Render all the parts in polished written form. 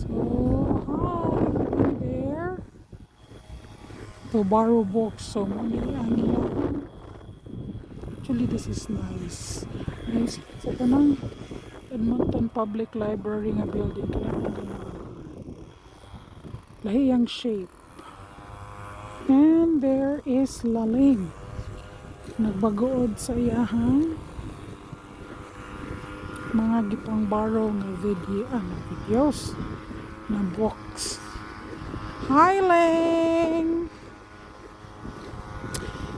So, hi there. To borrow books. So, actually, this is nice. Nice. So, kanang Edmonton Public Library nga building. Kanang lahiyang shape. And there is Laling. Nagbagood sa iyahang mga gipang borrow nga videos na books. Hi, Ling!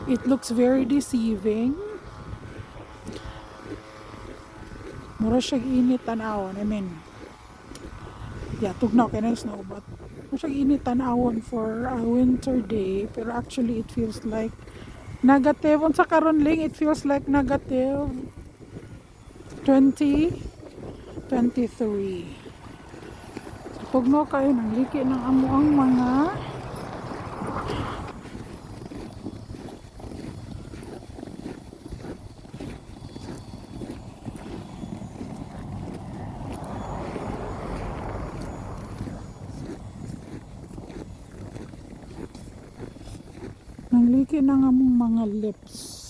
It looks very deceiving. Mura siyang init tanawon. I mean, yeah, tugnaw kay na snow, but mura siyang init tanawon for a winter day. Pero actually, it feels like negative. Unsa karon Ling, it feels like negative 20, 23. So, tugnaw kayo ng liki ng amuang mga nangliki na nga mong mga lips.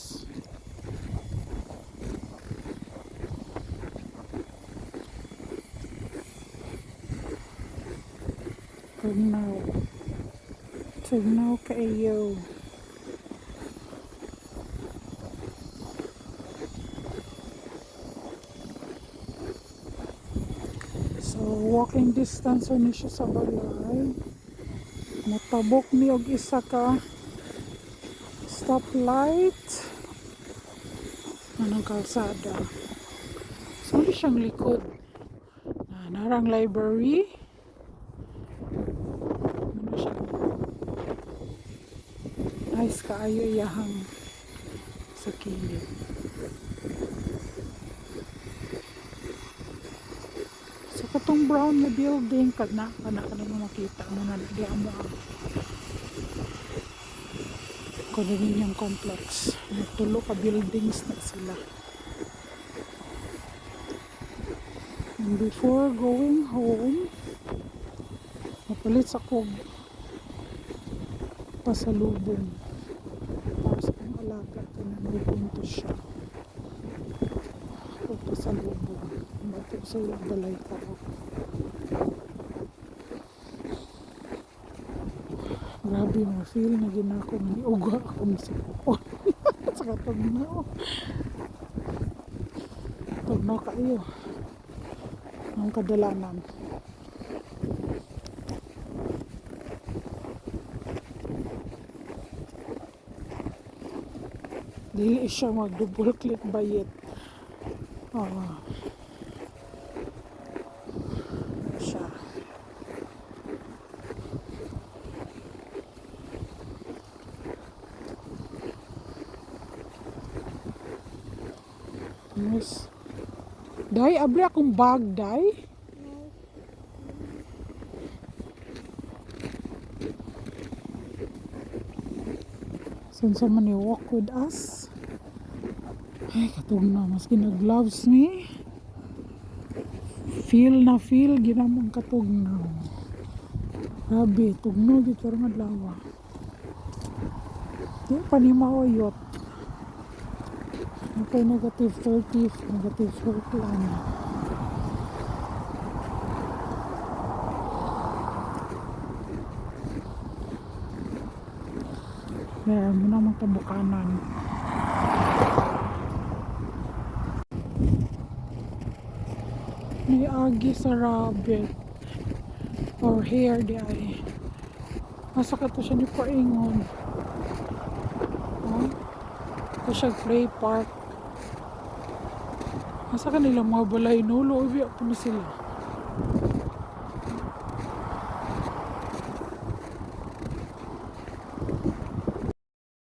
Tugnaw kayo. So walking distance ni siya sa balay. Motabok mi og isa ka stoplight anong kalsada. So siyang likod narang library. Ano siya, nice kaayo iyahang sa kilid. So katong brown na building kana mo makita mo na di amo condominium complex. Nagtulo ka buildings na sila. And before going home, mapalit sa kog pasalubong para sa kong alaga. May punto siya. Kog pasalubong. Bato sa balay ko. Grabe mo, feel na ginako ni uga akong sipon. Sa katugnaw. Tugnaw kayo. Ang kadalanan. Dili siya mag double click bayit. Siya. Yes. Day, abri akong bag, day. Since someone you walk with us. Ay, katugnaw. Maski nag-gloves me. Feel ginamang katugnaw. Grabe, tugnaw dito rin adlaw. Di pa ni maoyot. Okay, negative 30, negative 40 ano. Kaya muna mong tabukanan. May agi sa rabbit or hair di ay. Masa ka to siya ni paingon. Ito siya play park. Masa ka nila mga balay nulo. Ibi ako na sila.